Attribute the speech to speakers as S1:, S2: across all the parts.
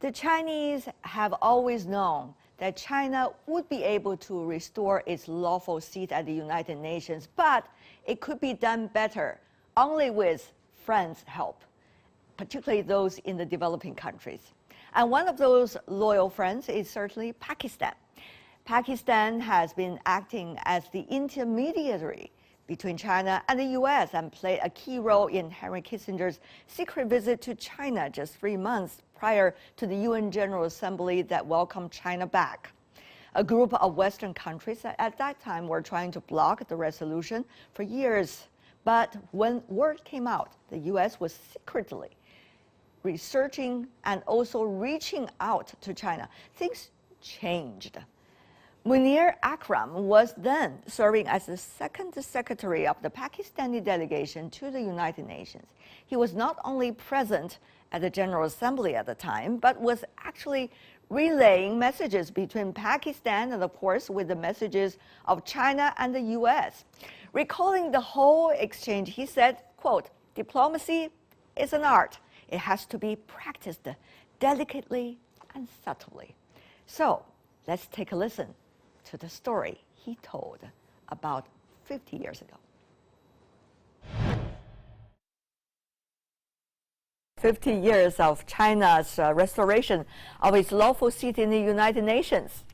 S1: The Chinese have always known that China would be able to restore its lawful seat at the United Nations, but it could be done better only with friends' help, particularly those in the developing countries. And one of those loyal friends is certainly Pakistan. Pakistan has been acting as the intermediary between China and the U.S. and played a key role in Henry Kissinger's secret visit to China just 3 months prior to the UN General Assembly that welcomed China back. A group of Western countries at that time were trying to block the resolution for years. But when word came out, the U.S. was secretly researching and also reaching out to China, things changed. Munir Akram was then serving as the second secretary of the Pakistani delegation to the United Nations. He was not only present at the General Assembly at the time, but was actually relaying messages between Pakistan and, of course, with the messages of China and the U.S. Recalling the whole exchange, he said, quote, "Diplomacy is an art. It has to be practiced delicately and subtly." So let's take a listen to the story he told about 50 years ago. 50 years of China's restoration of its lawful seat in the United Nations.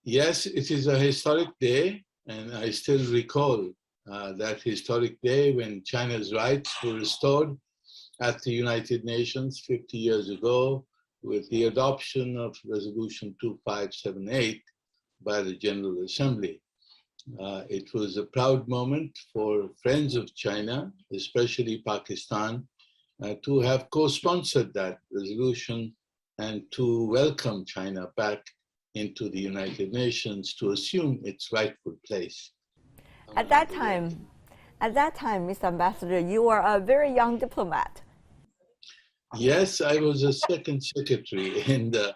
S2: Yes, it is a historic day, and I still recall that historic day when China's rights were restored at the United Nations 50 years ago with the adoption of Resolution 2578 by the General Assembly. It was a proud moment for friends of China, especially Pakistan, to have co-sponsored that resolution and to welcome China back into the United Nations to assume its rightful place.
S1: At that time, Mr. Ambassador, you were a very young diplomat.
S2: Yes, I was a second secretary in the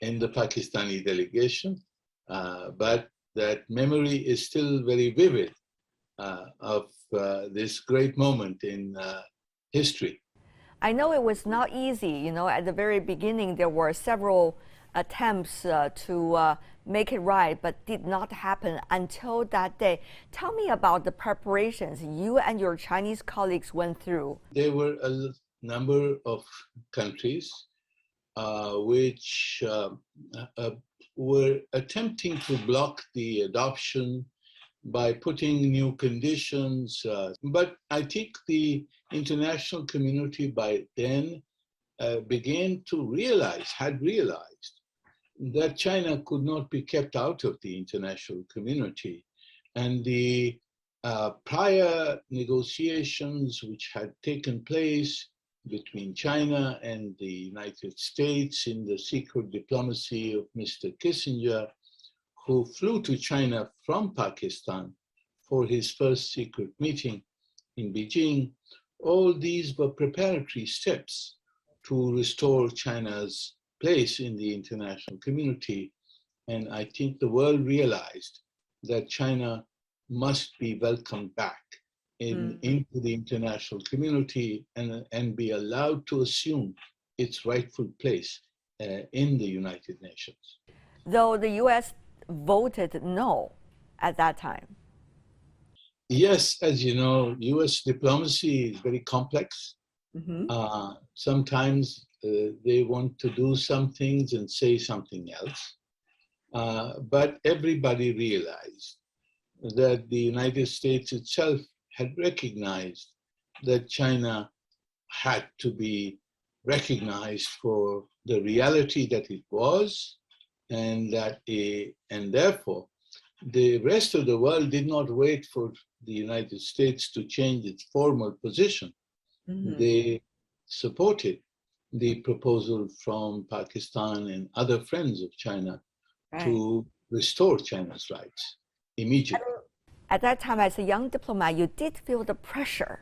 S2: Pakistani delegation, but that memory is still very vivid of this great moment in history.
S1: I know it was not easy. You know, at the very beginning, there were several attempts to make it right, but did not happen until that day. Tell me about the preparations you and your Chinese colleagues went through.
S2: There were a number of countries which were attempting to block the adoption by putting new conditions. But I think the international community by then began to had realized that China could not be kept out of the international community. And the prior negotiations which had taken place between China and the United States in the secret diplomacy of Mr. Kissinger, who flew to China from Pakistan for his first secret meeting in Beijing, all these were preparatory steps to restore China's place in the international community. And I think the world realized that China must be welcomed back into the international community and be allowed to assume its rightful place in the United Nations.
S1: Though the U.S. voted no at that time.
S2: Yes, as you know, U.S. diplomacy is very complex. Sometimes they want to do some things and say something else. But everybody realized that the United States itself had recognized that China had to be recognized for the reality that it was, and therefore the rest of the world did not wait for the United States to change its formal position. They supported the proposal from Pakistan and other friends of China to restore China's rights immediately.
S1: At that time, as a young diplomat, you did feel the pressure,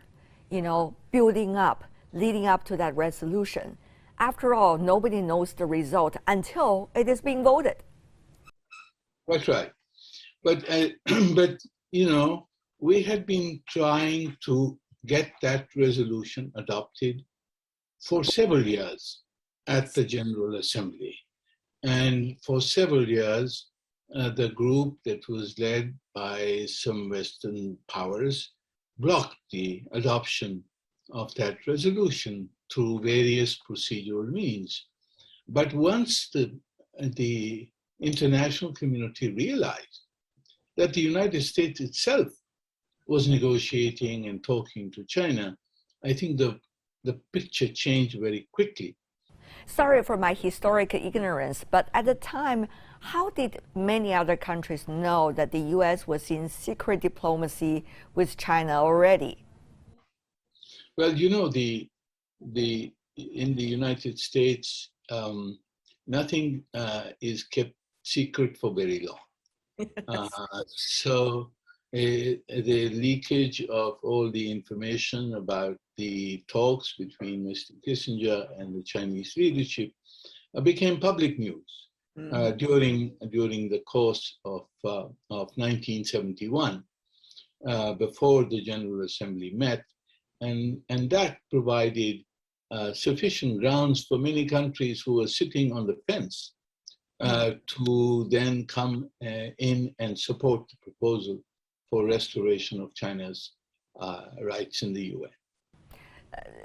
S1: you know, building up, leading up to that resolution. After all, nobody knows the result until it is being voted.
S2: That's right. But, you know, we had been trying to get that resolution adopted for several years. at the General Assembly. And for several years, the group that was led by some Western powers blocked the adoption of that resolution through various procedural means. But once the international community realized that the United States itself was negotiating and talking to China, I think the picture changed very quickly.
S1: Sorry for my historic ignorance, but at the time, how did many other countries know that the U.S. was in secret diplomacy with China already?
S2: Well, you know, in the United States, nothing is kept secret for very long. So the leakage of all the information about the talks between Mr. Kissinger and the Chinese leadership became public news during the course of 1971, before the General Assembly met, and that provided sufficient grounds for many countries who were sitting on the fence to then come in and support the proposal for restoration of China's rights in the UN.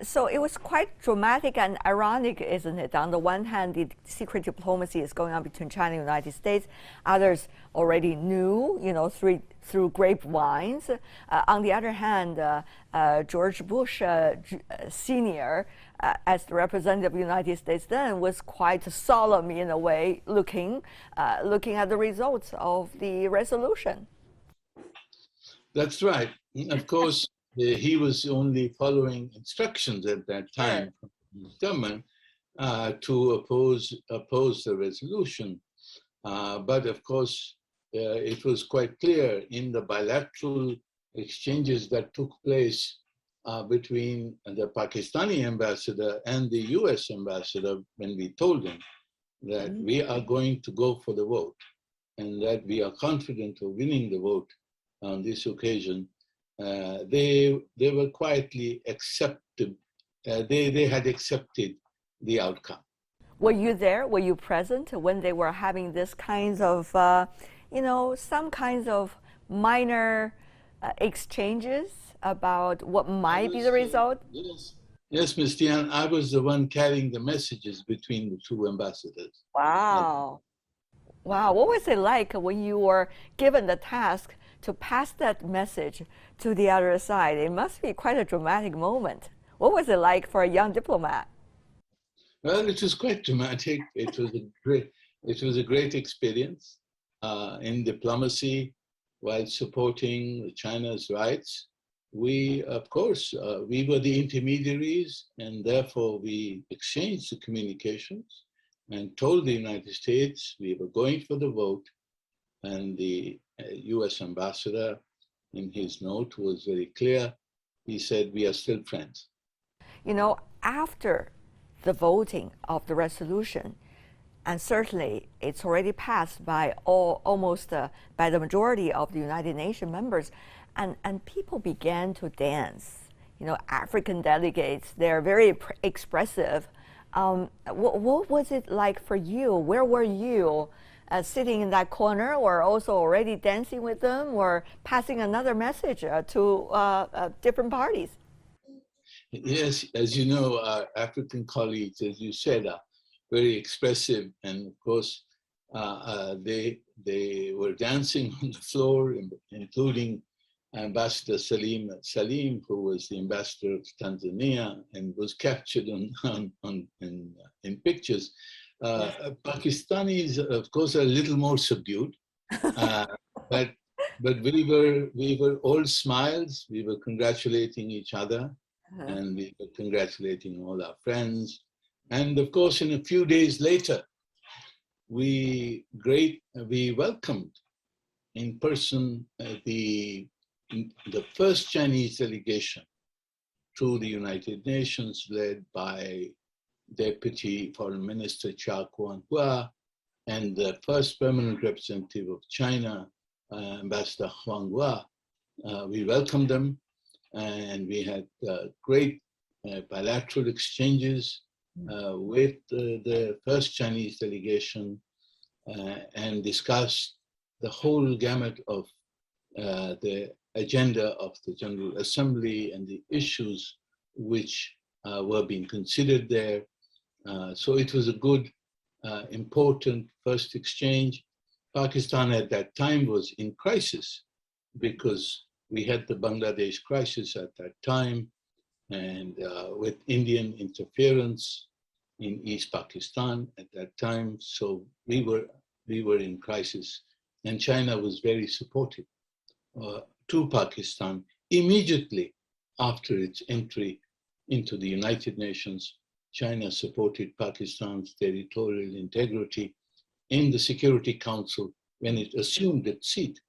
S1: So it was quite dramatic and ironic, isn't it? On the one hand, the secret diplomacy is going on between China and the United States. Others already knew, through grapevines. On the other hand, George Bush Sr., as the representative of the United States then, was quite solemn in a way, looking at the results of the resolution.
S2: That's right. Of course, he was only following instructions at that time from his government to oppose the resolution. But of course, it was quite clear in the bilateral exchanges that took place between the Pakistani ambassador and the US ambassador when we told him that we are going to go for the vote and that we are confident of winning the vote on this occasion. They were quietly accepted. They had accepted the outcome.
S1: Were you there? Were you present when they were having this kinds of, some kinds of minor exchanges about what might be the result?
S2: Yes, Ms. Tian, I was the one carrying the messages between the two ambassadors.
S1: Wow. Wow. What was it like when you were given the task to pass that message to the other side? It must be quite a dramatic moment. What was it like for a young diplomat?
S2: Well, it was quite dramatic. It was a great experience in diplomacy while supporting China's rights. We, of course, we were the intermediaries, and therefore we exchanged the communications and told the United States we were going for the vote. And the US ambassador, in his note, was very clear. He said, we are still friends.
S1: After the voting of the resolution, and certainly it's already passed by almost by the majority of the United Nations members, and people began to dance. African delegates, they're very expressive. What was it like for you? Where were you? Sitting in that corner, or also already dancing with them, or passing another message to different parties?
S2: Yes, as you know, our African colleagues, as you said, are very expressive, and of course, they were dancing on the floor, including Ambassador Salim, who was the ambassador of Tanzania and was captured in pictures. Pakistanis, of course, are a little more subdued, but we were all smiles. We were congratulating each other, and we were congratulating all our friends. And of course, in a few days later, we welcomed in person the first Chinese delegation to the United Nations, led by Deputy Foreign Minister Chia Kuan-hua and the first permanent representative of China, Ambassador Huang Hua. We welcomed them, and we had great bilateral exchanges with the first Chinese delegation and discussed the whole gamut of the agenda of the General Assembly and the issues which were being considered there. So it was a good, important first exchange. Pakistan at that time was in crisis because we had the Bangladesh crisis at that time, and with Indian interference in East Pakistan at that time. So we were in crisis, and China was very supportive to Pakistan immediately after its entry into the United Nations. China supported Pakistan's territorial integrity in the Security Council when it assumed its seat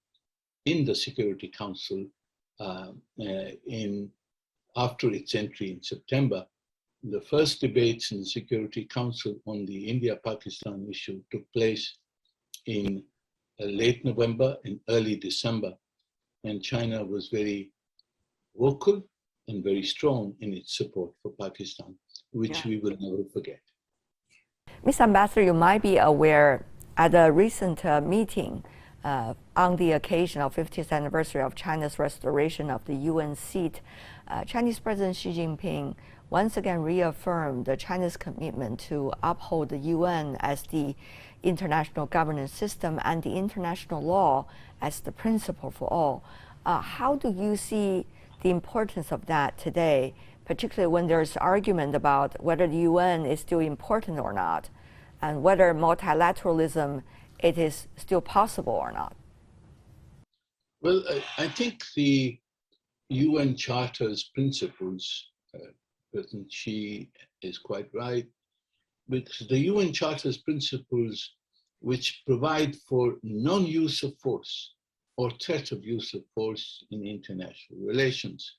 S2: in the Security Council after its entry in September. The first debates in the Security Council on the India-Pakistan issue took place in late November and early December, and China was very vocal and very strong in its support for Pakistan, which we will never forget.
S1: Mr. Ambassador, you might be aware at a recent meeting on the occasion of 50th anniversary of China's restoration of the UN seat, Chinese President Xi Jinping once again reaffirmed China's commitment to uphold the UN as the international governance system and the international law as the principle for all. How do you see the importance of that today, particularly when there's argument about whether the UN is still important or not, and whether multilateralism it is still possible or not?
S2: Well, I think the UN Charter's principles, President Xi is quite right, because the UN Charter's principles, which provide for non-use of force or threat of use of force in international relations,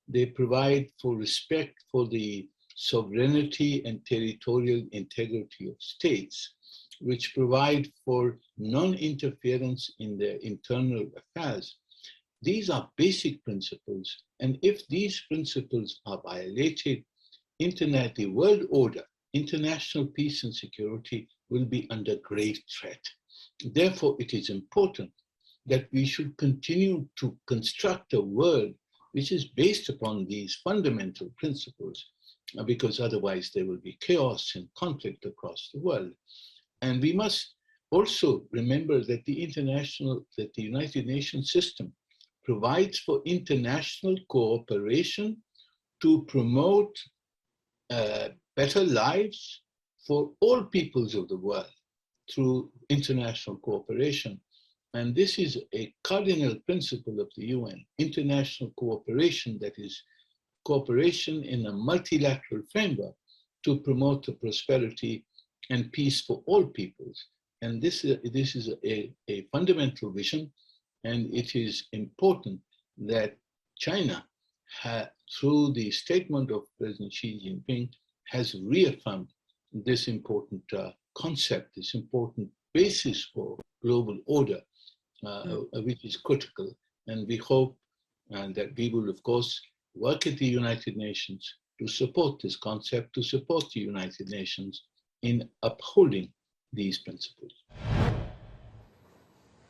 S2: they provide for respect for the sovereignty and territorial integrity of states, which provide for non-interference in their internal affairs. These are basic principles, and if these principles are violated, the world order, international peace and security will be under grave threat. Therefore, it is important that we should continue to construct a world which is based upon these fundamental principles, because otherwise there will be chaos and conflict across the world. And we must also remember that the United Nations system provides for international cooperation to promote better lives for all peoples of the world through international cooperation. And this is a cardinal principle of the UN, international cooperation, that is cooperation in a multilateral framework to promote the prosperity and peace for all peoples. And this is a fundamental vision, and it is important that China, through the statement of President Xi Jinping, has reaffirmed this important concept, this important basis for global order, which is critical. And we hope that we will, of course, work at the United Nations to support this concept, to support the United Nations in upholding these principles.